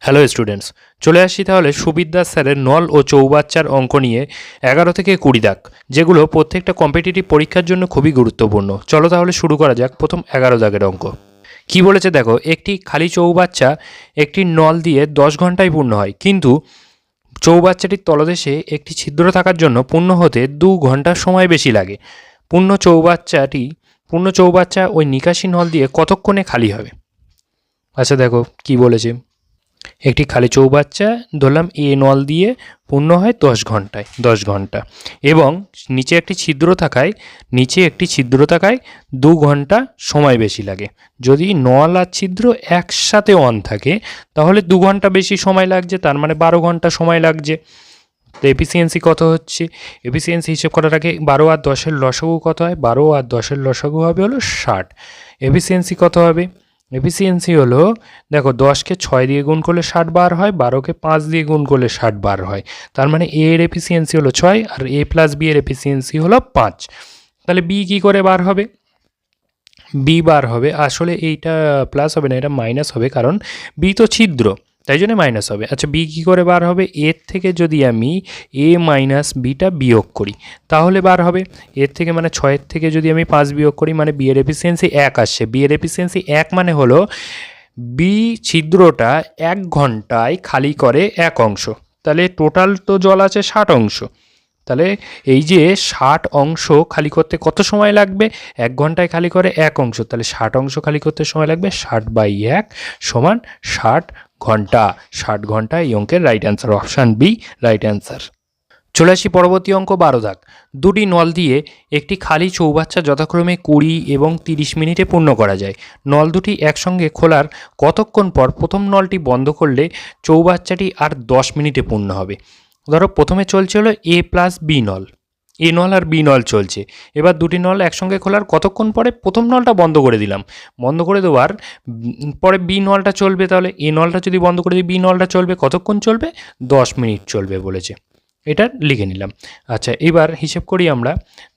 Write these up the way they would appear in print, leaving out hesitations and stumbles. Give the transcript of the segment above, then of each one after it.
Hello students, চলে আসছি তাহলে সুবিদ্যা স্যারের নল ও চৌবাচ্চার অঙ্ক নিয়ে 11 থেকে 20 দাগ, যেগুলো প্রত্যেকটা কম্পিটিটিভ পরীক্ষার জন্য খুবই গুরুত্বপূর্ণ। চলো তাহলে শুরু করা যাক। প্রথম 11 দাগের অঙ্ক কি বলেছে দেখো, একটি খালি চৌবাচ্চা একটি নল দিয়ে 10 ঘন্টায় পূর্ণ হয়, কিন্তু চৌবাচ্চাটির তলদেশে একটি ছিদ্র থাকার জন্য পূর্ণ হতে 2 ঘন্টা সময় বেশি লাগে। পূর্ণ চৌবাচ্চা ওই নিকাশি নল দিয়ে কতক্ষণে খালি হবে? আচ্ছা দেখো কি বলেছে, একটি খালি চৌবাচ্চা ধরলাম এ নল দিয়ে পূর্ণ হয় 10 ঘন্টা এবং নিচে একটি ছিদ্র থাকায় 2 ঘন্টা সময় বেশি লাগে। যদি নল আর ছিদ্র একসাথে অন থাকে তাহলে 2 ঘন্টা বেশি সময় লাগছে, তার মানে 12 ঘন্টা সময় লাগছে। তো এফিসিয়েন্সি কত হচ্ছে? এফিসিয়েন্সি হিসেব করার আগে 12 আর 10-এর লসাগু কত হয়? 12 আর 10-এর লসাগু হবে হলো 60। এফিসিয়েন্সি কত হবে? এফিসিয়েন্সি হলো, দেখো 10কে 6 দিয়ে গুণ করলে 60 বার হয়, 12কে 5 দিয়ে গুণ করলে 60 বার হয়। তার মানে এ এর এফিসিয়েন্সি হলো 6 আর এ প্লাস বি এর এফিসিয়েন্সি হলো 5। তাহলে বি কী করে বার হবে? বি বার হবে, আসলে এইটা প্লাস হবে না, এটা মাইনাস হবে, কারণ বি তো ছিদ্র, তাই জন্য মাইনাস হবে। আচ্ছা বি কী করে বার হবে? এর থেকে যদি আমি এ মাইনাস বিটা বিয়োগ করি তাহলে বার হবে। এর থেকে মানে 6-এর থেকে যদি আমি 5 বিয়োগ করি মানে বি এর এফিসিয়েন্সি 1 আসছে। বি এর এফিসিয়েন্সি 1 মানে হলো বি ছিদ্রটা 1 ঘন্টায় খালি করে 1 অংশ। তাহলে টোটাল তো জল আছে 60 অংশ। তাহলে এই যে 60 অংশ খালি করতে কত সময় লাগবে? 1 ঘন্টায় খালি করে 1 অংশ, তাহলে 60 অংশ খালি করতে সময় লাগবে 60/1 সমান 60 ঘন্টা। 60 ঘন্টা এই অঙ্কের right answer, option B right answer. চলে আসি পরবর্তী অঙ্ক 12 দাগ। দুটি নল দিয়ে একটি খালি চৌবাচ্চা যথাক্রমে 20 এবং 30 মিনিটে পূর্ণ করা যায়। নল দুটি একসঙ্গে খোলার কতক্ষণ পর প্রথম নলটি বন্ধ করলে চৌবাচ্চাটি আর 10 মিনিটে পূর্ণ হবে? ধরো প্রথমে চলছে হলো এ প্লাস বি নল, এ নল আর বি নল চলছে। এবার দুটি নল একসঙ্গে খোলার কতক্ষণ পরে প্রথম নলটা বন্ধ করে দিলাম, বন্ধ করে দেওয়ার পরে বি নলটা চলবে। তাহলে এ নলটা যদি বন্ধ করে দিই বি নলটা চলবে কতক্ষণ চলবে? 10 মিনিট চলবে বলেছে, এটা লিখে নিলাম। আচ্ছা এবার হিসেব করি আমরা,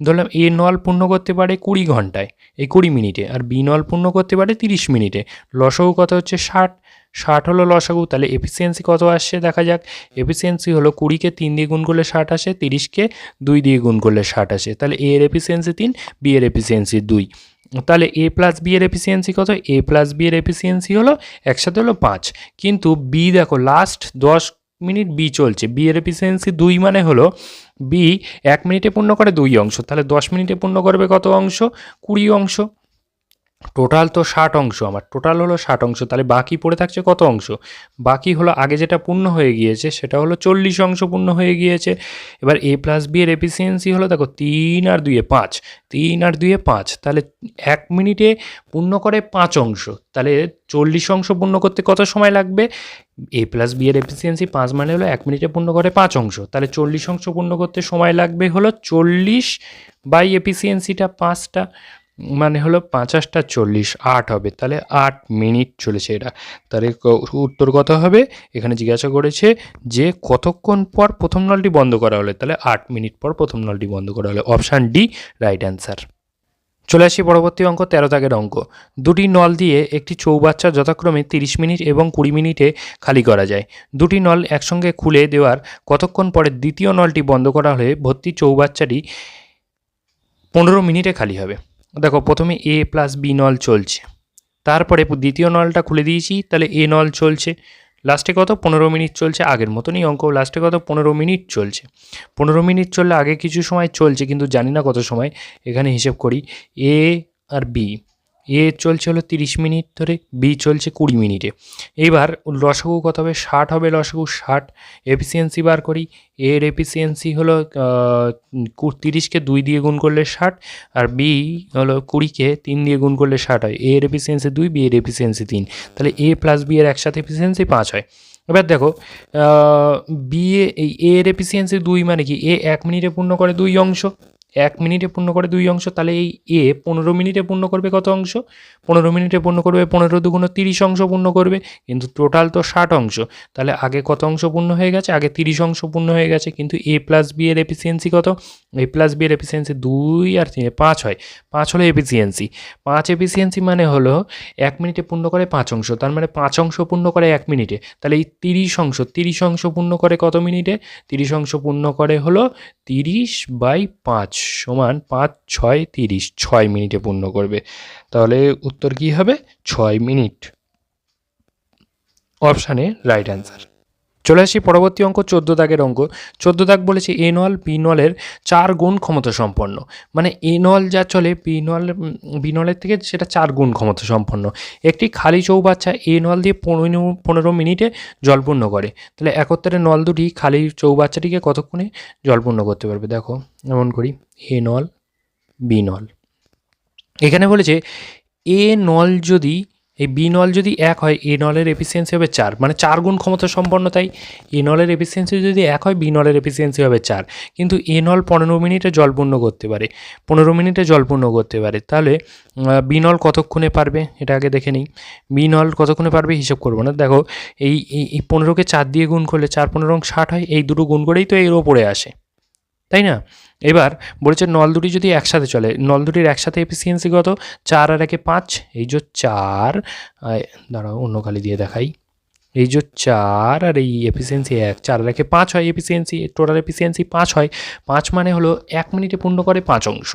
ধরলাম এ নল পূর্ণ করতে পারে 20 ঘন্টায়, এই 20 মিনিটে, আর বি নল পূর্ণ করতে পারে 30 মিনিটে। লসাগু কত হচ্ছে? 60 হলো লসাগু। তাহলে এফিসিয়েন্সি কত আসছে দেখা যাক। এফিসিয়েন্সি হলো 20কে 3 দিয়ে গুণ করলে 60 আসে, 30কে 2 দিয়ে গুণ করলে 60 আসে। তাহলে এ এর এফিসিয়েন্সি 3, বি এর এফিসিয়েন্সি 2। তাহলে এ প্লাস বি এর এফিসিয়েন্সি কত? এ প্লাস বি এর এফিসিয়েন্সি হলো একসাথে হলো 5, কিন্তু বি দেখো লাস্ট 10 মিনিট বি চলছে, বি এর এফিসিয়েন্সি 2 মানে হলো বি 1 মিনিটে পূর্ণ করে 2 অংশ, তাহলে 10 মিনিটে পূর্ণ করবে কত অংশ? 20 অংশ। টোটাল তো 60 অংশ, আমার টোটাল হলো 60 অংশ, তাহলে বাকি পড়ে থাকছে কত অংশ? বাকি হলো আগে যেটা পূর্ণ হয়ে গিয়েছে সেটা হলো 40 অংশ পূর্ণ হয়ে গিয়েছে। এবার এ প্লাস বি এর এফিসিয়েন্সি হলো দেখো 3 আর 2 5, 3 আর 2 5, তাহলে 1 মিনিটে পূর্ণ করে 5 অংশ, তাহলে 40 অংশ পূর্ণ করতে কত সময় লাগবে? এ প্লাস বি এর এফিসিয়েন্সি 5 মানে হলো 1 মিনিটে পূর্ণ করে 5 অংশ, তাহলে 40 অংশ পূর্ণ করতে সময় লাগবে হলো 40 বাই এফিসিয়েন্সিটা 5টা, মানে হলো 5 × 40 8 হবে, তাহলে 8 মিনিট চলেছে এটা। তাহলে উত্তর কত হবে? এখানে জিজ্ঞাসা করেছে যে কতক্ষণ পর প্রথম নলটি বন্ধ করা হলে, তাহলে 8 মিনিট পর প্রথম নলটি বন্ধ করা হলে, অপশান ডি রাইট অ্যান্সার। চলে আসি পরবর্তী অঙ্ক 13 দাগের অঙ্ক। দুটি নল দিয়ে একটি চৌবাচ্চা যথাক্রমে 30 মিনিট এবং 20 মিনিটে খালি করা যায়। দুটি নল একসঙ্গে খুলে দেওয়ার কতক্ষণ পরে দ্বিতীয় নলটি বন্ধ করা হলে ভর্তি চৌবাচ্চাটি 15 মিনিটে খালি হবে? দেখো প্রথমে এ প্লাস বি নল চলছে, তারপরে দ্বিতীয় নলটা খুলে দিয়েছি, তাহলে এ নল চলছে, লাস্টে কত? 15 মিনিট চলছে। আগের মতনই অঙ্ক, লাস্টে কত? 15 মিনিট চলছে। 15 মিনিট চললে আগে কিছু সময় চলছে কিন্তু জানি না কত সময়। এখানে হিসেব করি, এ আর বি, এ চলছে হলো 30 মিনিট ধরে, বি চলছে 20 মিনিটে। এইবার লসাগু কত হবে? 60 হবে লসাগু, 60। এফিসিয়েন্সি বার করি, এর এফিসিয়েন্সি হলো 30কে 2 দিয়ে গুণ করলে 60, আর বি হলো 20কে 3 দিয়ে গুণ করলে 60 হয়। এর এফিসিয়েন্সি 2, বি এর এফিসিয়েন্সি 3, তাহলে এ প্লাস বি এর একসাথে এফিসিয়েন্সি 5 হয়। এবার দেখো বি এর এফিসিয়েন্সি 2 মানে কি? এ 1 মিনিটে পূর্ণ করে 2 অংশ, 1 মিনিটে পূর্ণ করে 2 অংশ, তাহলে এই এ 15 মিনিটে পূর্ণ করবে কত অংশ? 15 মিনিটে পূর্ণ করবে 15 দুগুণ 30 অংশ পূর্ণ করবে, কিন্তু টোটাল তো 60 অংশ। তাহলে আগে কত অংশ পূর্ণ হয়ে গেছে? আগে 30 অংশ পূর্ণ হয়ে গেছে। কিন্তু এ প্লাস বি এর এফিসিয়েন্সি কত? এ প্লাস বি এর এফিসিয়েন্সি 2 আর 3 5 হয়। 5 হলো এফিসিয়েন্সি। 5 এফিসিয়েন্সি মানে হলো 1 মিনিটে পূর্ণ করে 5 অংশ, তার মানে 5 অংশ পূর্ণ করে 1 মিনিটে। তাহলে এই 30 অংশ পূর্ণ করে কত মিনিটে? 30 অংশ পূর্ণ করে হলো 30/5 সমান 5 6 30, 6 মিনিটে পূর্ণ করবে। তাহলে উত্তর কি হবে? 6 মিনিট। অপশানে রাইট অ্যান্সার। চলে আসি পরবর্তী অঙ্ক, 14 দাগের অঙ্ক। 14 দাগ বলেছে এ নল বি নলের 4 গুণ ক্ষমতা সম্পন্ন। মানে এ নল যা চলে বি নলের থেকে সেটা 4 গুণ ক্ষমতা সম্পন্ন। একটি খালি চৌবাচ্চা এ নল দিয়ে 15 মিনিটে জলপূর্ণ করে। তাহলে একত্রে নল দুটি খালি চৌবাচ্চাটিকে কতক্ষণে জলপূর্ণ করতে পারবে? দেখো এমন করি, এ নল বি নল। এখানে বলেছে এ নল যদি এই বি নল যদি 1 হয়, এ নলের এফিসিয়েন্সি হবে 4, মানে 4 গুণ ক্ষমতা সম্পন্ন। তাই এ নলের এফিসিয়েন্সি যদি 1 হয়, বি নলের এফিসিয়েন্সি হবে 4। কিন্তু এ নল 15 মিনিটে জলপূর্ণ করতে পারে, 15 মিনিটে জলপূর্ণ করতে পারে। তাহলে বি নল কতক্ষণে পারবে এটা আগে দেখে নিই। বি নল কতক্ষণে পারবে হিসাব করবো না। দেখো এই 15কে 4 দিয়ে গুণ করলে 4 15 60 হয়, এই দুটো গুণ করেই তো এর ওপরে আসে, তাই না? এবার বলেছে নল দুটি যদি একসাথে চলে, নল দুটির একসাথে এফিসিয়েন্সি কত? 4 আর 1 5, এই যে 4, দাঁড়াও অন্য কালি দিয়ে দেখাই, এই যে 4 আর এই এফিসিয়েন্সি 1, 4 আর 1 5 হয় এফিসিয়েন্সি, টোটাল এফিসিয়েন্সি 5 হয়। 5 মানে হলো 1 মিনিটে পূর্ণ করে 5 অংশ,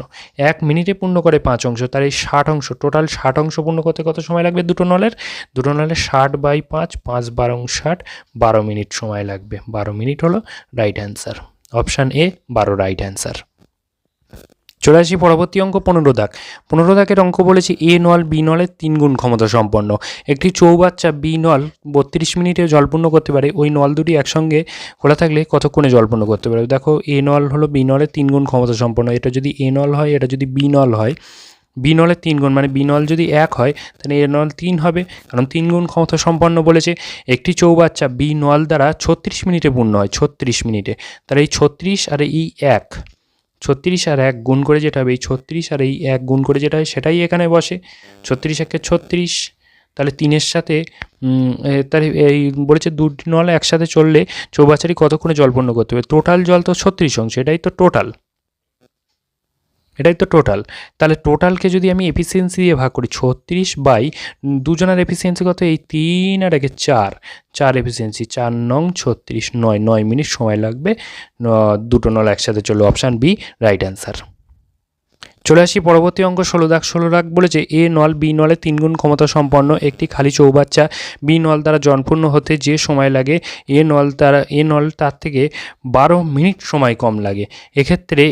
1 মিনিটে পূর্ণ করে 5 অংশ, তার এই 60 অংশ, টোটাল 60 অংশ পূর্ণ করতে কত সময় লাগবে? দুটো নলের 60/5, 5 12 60, 12 মিনিট সময় লাগবে। 12 মিনিট হলো right answer. Option A 12 right answer. চলে আসি পরবর্তী অঙ্ক, 15 দাগ। 15 দাগের অঙ্ক বলেছি এ নল বি নলের 3 গুণ ক্ষমতা সম্পন্ন। একটি চৌবাচ্চা বি নল 32 মিনিটে জলপূর্ণ করতে পারে। ওই নল দুটি একসঙ্গে খোলা থাকলে কতক্ষণে জলপূর্ণ করতে পারে? দেখো এ নল হলো বি নলের 3 গুণ ক্ষমতা সম্পন্ন। এটা যদি এ নল হয়, এটা যদি বি নল হয়, বি নলের 3 গুণ, মানে বি নল যদি 1 হয় তাহলে এ নল 3 হবে, কারণ 3 গুণ ক্ষমতা সম্পন্ন বলেছে। একটি চৌবাচ্চা বি নল দ্বারা 36 মিনিটে পূর্ণ হয়, 36 মিনিটে। তাহলে এই 36 আর এই 1, 36 আর 1 গুণ করে যেটা হবে, এই 36 আর এই 1 গুণ করে যেটা হয় সেটাই এখানে বসে। 36 একে 36, তাহলে 3-এর সাথে তার এই বলেছে দুটি নল একসাথে চললে চৌবাচ্চাটি কতক্ষণে জলপূর্ণ করতে হবে? টোটাল জল তো 36 অংশ, এটাই তো টোটাল। তাহলে টোটালকে যদি আমি এফিসিয়েন্সি দিয়ে ভাগ করি, 36 দুজনের এফিসিয়েন্সি কত? এই 3 আর 1 4, 4 এফিসিয়েন্সি, 4 নং 36, 9 মিনিট সময় লাগবে দুটো নল একসাথে চলবে। Option B right answer. চলে আসি পরবর্তী অঙ্ক, 16 দাগ। 16 দাগ বলেছে এ নল বি নলের 3 গুণ ক্ষমতা সম্পন্ন। একটি খালি চৌবাচ্চা বি নল দ্বারা জলপূর্ণ হতে যে সময় লাগে এ নল তার থেকে 12 মিনিট সময় কম লাগে। এক্ষেত্রে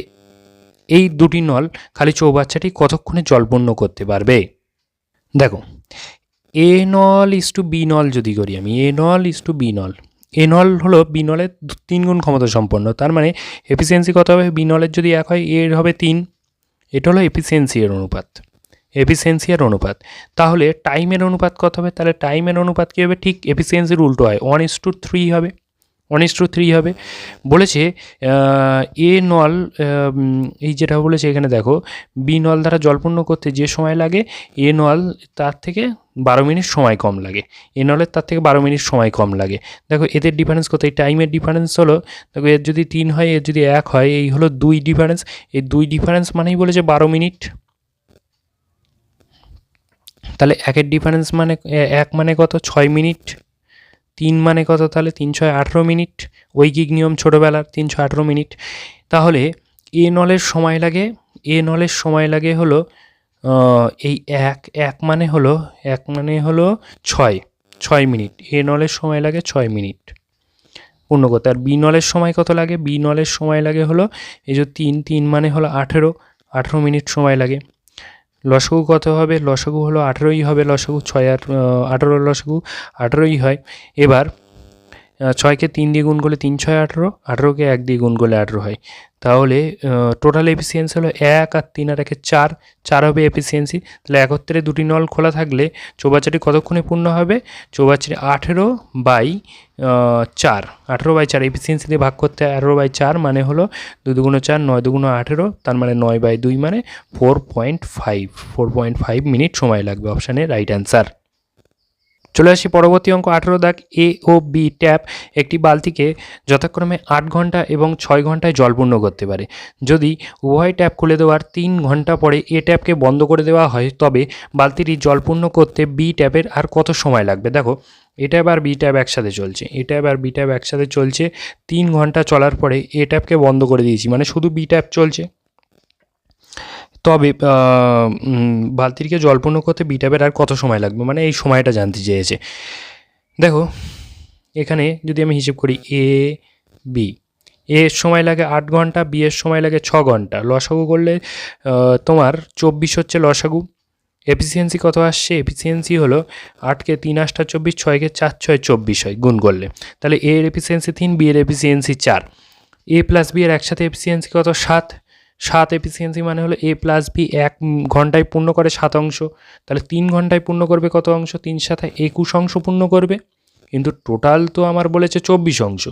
এই দুটি নল খালি চৌবাচ্চাটি কতক্ষণে জলপূর্ণ করতে পারবে? দেখো এ নল ইস টু বি নল যদি করি আমি, এ নল ইস টু বি নল, এ নল হলো বি নলের 3 গুণ ক্ষমতা সম্পন্ন। তার মানে এফিসিয়েন্সি কত হবে? বি নলের যদি 1 হয়, এর হবে 3। এটা হলো এফিসিয়েন্সি এর অনুপাত। তাহলে টাইমের অনুপাত কত হবে? তাহলে টাইমের অনুপাত কী হবে? ঠিক এফিসিয়েন্সির উল্টো হয়, 1:3 হবে। 1:3 হবে। বলেছে এ নল, এই যেটা বলেছে এখানে দেখো, বি নল দ্বারা জলপূর্ণ করতে যে সময় লাগে এ নল তার থেকে 12 মিনিট সময় কম লাগে, এ নলের তার থেকে 12 মিনিট সময় কম লাগে। দেখো এদের ডিফারেন্স কত? এই টাইমের ডিফারেন্স হলো, দেখো এর যদি 3 হয়, এর যদি 1 হয়, এই হলো 2 ডিফারেন্স। এই 2 ডিফারেন্স মানেই বলেছে 12 মিনিট। তাহলে 1-এর ডিফারেন্স মানে 1 মানে কত? 6 মিনিট। 3 মানে কত? তাহলে 3 6 18 মিনিট। ঐকিক নিয়ম ছোটোবেলার, 3 6 18 মিনিট। তাহলে এ নলের সময় লাগে হলো এই 1 মানে হলো 6 মিনিট। এ নলের সময় লাগে 6 মিনিট পূর্ণ করতে। আর বি নলের সময় কত লাগে? বি নলের সময় লাগে হলো এই যে 3 মানে হলো 18 মিনিট সময় লাগে। লসাগু কত হবে? লসাগু হলো 18ই হবে, লসাগু 6 আর 18 লসাগু 18ই হয়। এবার ছয়কে 3 দিয়ে গুণ করলে 3 ছয় 18, 18কে 1 দিয়ে গুণ করলে 18 হয়। তাহলে টোটাল এফিসিয়েন্সি হলো 1 আর 3 আর 1 4, 4 হবে এফিসিয়েন্সি। তাহলে একত্রে দুটি নল খোলা থাকলে চৌবাচ্চাটি কতক্ষণে পূর্ণ হবে? চৌবাচ্চাটি 18/4, 18/4 এফিসিয়েন্সি দিয়ে ভাগ করতে হয় 18/4, মানে হলো 2 দুগুণ 4, 9 দুগুণ 18, তার মানে 9/2 মানে 4.5 মিনিট সময় লাগবে। অপশানে রাইট অ্যান্সার। চলে আসি পরবর্তী অঙ্ক 18 দাগ। এ ও বি ট্যাপ একটি বালতিকে যথাক্রমে 8 ঘন্টা এবং 6 ঘন্টায় জল পূর্ণ করতে পারে। যদি উভয় ট্যাপ খুলে দেওয়ার 3 ঘন্টা পরে এ ট্যাপকে বন্ধ করে দেওয়া হয়, তবে বালতিটি জল পূর্ণ করতে বি ট্যাপের আর কত সময় লাগবে? দেখো, এ ট্যাপ আর বি ট্যাপ একসাথে চলছে, এ ট্যাপ আর বি ট্যাপ একসাথে চলছে। 3 ঘন্টা চলার পরে এ ট্যাপকে বন্ধ করে দিয়েছি, মানে শুধু বি ট্যাপ চলছে। তবে বালতিটিকে জল পূর্ণ করতে বি ট্যাপের আর কত সময় লাগবে, মানে এই সময়টা জানতে চেয়েছে। দেখো, এখানে যদি আমি হিসেব করি এ বি, এর সময় লাগে 8 ঘন্টা, বি এর সময় লাগে 6 ঘন্টা। লসাগু করলে তোমার 24 হচ্ছে লসাগু। এফিসিয়েন্সি কত আসছে? এফিসিয়েন্সি হলো 8কে 3 8 24, 6কে 4 6 24 হয় গুণ করলে। তাহলে এ এর এফিসিয়েন্সি 3, বি এর এফিসিয়েন্সি 4। এ প্লাস বি এর একসাথে এফিসিয়েন্সি কত? 7। 7 এফিসিয়েন্সি মানে হলো এ প্লাস বি 1 ঘন্টায় পূর্ণ করে 7 অংশ। তাহলে 3 ঘন্টায় পূর্ণ করবে কত অংশ? 3 7 21 অংশ পূর্ণ করবে। কিন্তু টোটাল তো আমার বলেছে 24 অংশ,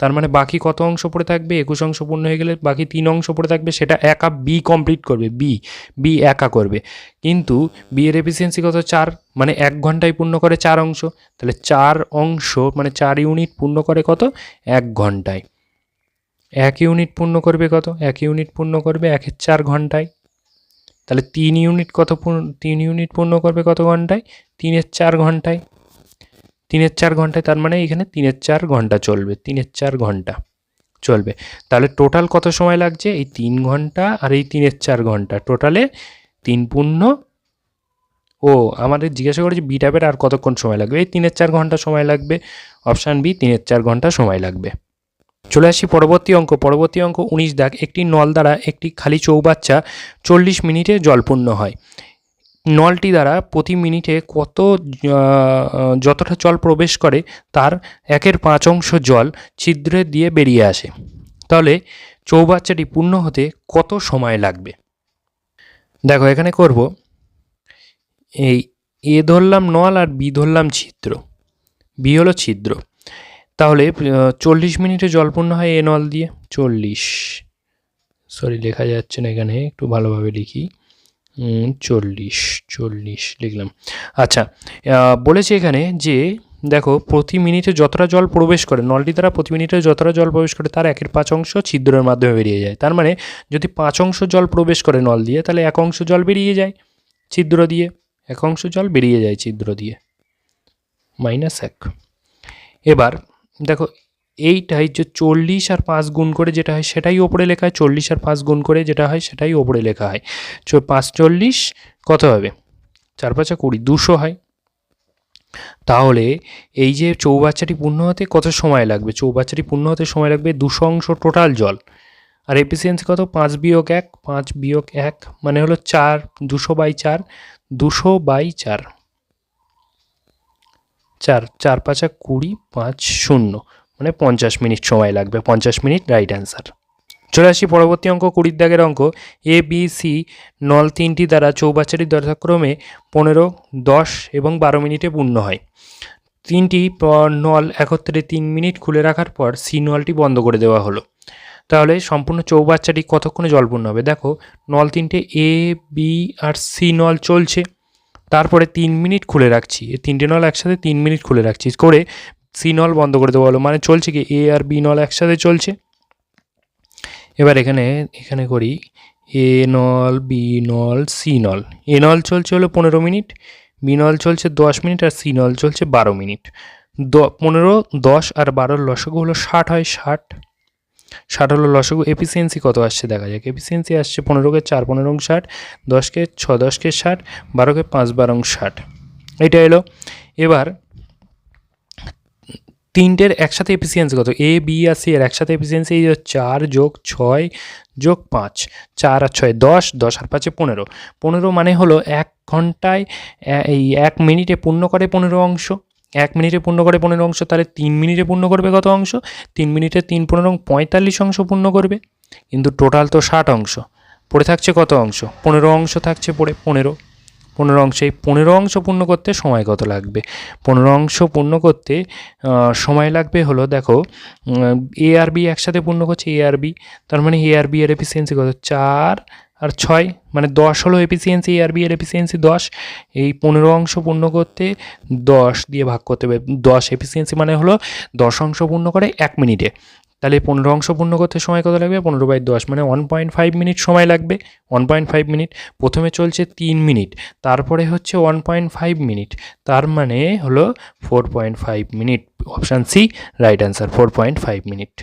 তার মানে বাকি কত অংশ পড়ে থাকবে? 21 অংশ পূর্ণ হয়ে গেলে বাকি 3 অংশ পড়ে থাকবে, সেটা একা বি কমপ্লিট করবে, বি একা করবে। কিন্তু বি এর এফিসিয়েন্সি কত? 4, মানে 1 ঘন্টায় পূর্ণ করে 4 অংশ। তাহলে 4 অংশ মানে 4 ইউনিট পূর্ণ করে কত? 1 ঘন্টায়। 1 ইউনিট পূর্ণ করবে কত? 1 ইউনিট পূর্ণ করবে 1-এর 4 ঘন্টায়। তাহলে 3 ইউনিট কত? 3 ইউনিট পূর্ণ করবে কত ঘন্টায়? 3-এর 4 ঘন্টায়। 3-এর 4 ঘন্টায়, তার মানে এখানে 3-এর 4 ঘন্টা চলবে, 3-এর 4 ঘন্টা চলবে। তাহলে টোটাল কত সময় লাগছে? এই 3 ঘন্টা আর এই 3-এর 4 ঘন্টা, টোটালে 3 পূর্ণ। ও আমাদের জিজ্ঞাসা করেছে বি ট্যাপের আর কতক্ষণ সময় লাগবে? এই 3-এর 4 ঘন্টা সময় লাগবে। অপশান বি, 3-এর 4 ঘন্টা সময় লাগবে। চলে আসি পরবর্তী অঙ্ক। পরবর্তী অঙ্ক 19 দাগ। একটি নল দ্বারা একটি খালি চৌবাচ্চা 40 মিনিটে জলপূর্ণ হয়। নলটি দ্বারা প্রতি মিনিটে যতটা জল প্রবেশ করে তার 1/5 অংশ জল ছিদ্রে দিয়ে বেরিয়ে আসে। তাহলে চৌবাচ্চাটি পূর্ণ হতে কত সময় লাগবে? দেখো, এখানে করব এই এ ধরলাম নল আর বি ধরলাম ছিদ্র। বি হলো ছিদ্র। তাহলে 40 মিনিটে জল পূর্ণ হয় এ নল দিয়ে। 40, সরি লেখা যাচ্ছে না এখানে, একটু ভালোভাবে লিখি। 40 লিখলাম। আচ্ছা, বলেছে এখানে যে দেখো, প্রতি মিনিটে যতটা জল প্রবেশ করে, নলটি দ্বারা প্রতি মিনিটে যতটা জল প্রবেশ করে তার 1/5 অংশ ছিদ্রের মাধ্যমে বেরিয়ে যায়। তার মানে যদি 5 অংশ জল প্রবেশ করে নল দিয়ে, তাহলে 1 অংশ জল বেরিয়ে যায় ছিদ্র দিয়ে। 1 অংশ জল বেরিয়ে যায় ছিদ্র দিয়ে, -1। এবার দেখো, এইটাই যে 40 আর 5 গুণ করে যেটা হয় সেটাই ওপরে লেখা হয়, 40 আর 5 গুণ করে যেটা হয় সেটাই ওপরে লেখা হয়। 5 40 কত হবে? 4 5 20, 200 হয়। তাহলে এই যে চৌবাচ্চাটি পূর্ণ হতে কত সময় লাগবে? চৌবাচ্চাটি পূর্ণ হতে সময় লাগবে 200 অংশ টোটাল জল। আর এফিসিয়েন্সি কত? 5 বিয়োগ 1, 5 বিয়োগ 1 মানে হলো 4, 200/4, 200/4, 4 4 5 20, 5 0 মানে 50 মিনিট সময় লাগবে। 50 মিনিট রাইট অ্যান্সার। চলে আসি পরবর্তী অঙ্ক 20 দাগের অঙ্ক। এ বি সি নল 3টি দ্বারা চৌবাচ্চাটি যথাক্রমে 15, 10 এবং 12 মিনিটে পূর্ণ হয়। 3টি নল একত্রে 3 মিনিট খুলে রাখার পর সি নলটি বন্ধ করে দেওয়া হলো। তাহলে সম্পূর্ণ চৌবাচ্চাটি কতক্ষণে জলপূর্ণ হবে? দেখো, নল 3টে এ বি আর সি নল চলছে, তারপরে 3 মিনিট খুলে রাখছি, এই 3টে নল একসাথে 3 মিনিট খুলে রাখছি, করে সি নল বন্ধ করে দেওয়া হলো, মানে চলছে কি এ আর বি নল একসাথে চলছে। এবার এখানে করি এ নল, বি নল, সি নল। এ নল চলছে হলো 15 মিনিট, বি নল চলছে 10 মিনিট আর সি নল চলছে 12 মিনিট। 15, 10 আর 12 লসাগু হলো 60 হয়। 60 হলো লসাগু। এফিসিয়েন্সি কত আসছে দেখা যাক। এফিসিয়েন্সি আসছে 15কে 4 15 60, 10কে 6 10কে 60, 12কে 5 12 60, এটা এলো। এবার 3টের একসাথে এফিসিয়েন্সি কত? এ বি আর সি এর একসাথে এফিসিয়েন্সি 4 + 6 + 5, 4 আর 6 10, 10 আর 5 15, 15 মানে হলো 1 ঘন্টায় এই 1 মিনিটে পূর্ণ করে 15 অংশ। 1 মিনিটে পূর্ণ করে 15 অংশ, তাহলে 3 মিনিটে পূর্ণ করবে কত অংশ? 3 মিনিটে 3 15 45 অংশ পূর্ণ করবে। কিন্তু টোটাল তো 60 অংশ, পড়ে থাকছে কত অংশ? 15 অংশ থাকছে পড়ে, 15 অংশ। এই 15 অংশ পূর্ণ করতে সময় কত লাগবে? 15 অংশ পূর্ণ করতে সময় লাগবে হলো, দেখো এ আর বি একসাথে পূর্ণ করছে, এ আর বি, তার মানে এ আর বি এর এফিসিয়েন্সি কত? 4 আর 6 মানে 10 হলো এফিসিয়েন্সি, এ আর বি এর এফিসিয়েন্সি 10। এই 15 অংশ পূর্ণ করতে 10 দিয়ে ভাগ করতে হবে। 10 এফিসিয়েন্সি মানে হলো 10 অংশ পূর্ণ করে 1 মিনিটে। তাহলে 15 অংশ পূর্ণ করতে সময় কত লাগবে? 15/10 মানে 1.5 মিনিট সময় লাগবে। 1.5 মিনিট। প্রথমে চলছে 3 মিনিট, তারপরে হচ্ছে 1.5 মিনিট, তার মানে হলো 4.5 minute. Option C right answer, 4.5 minute.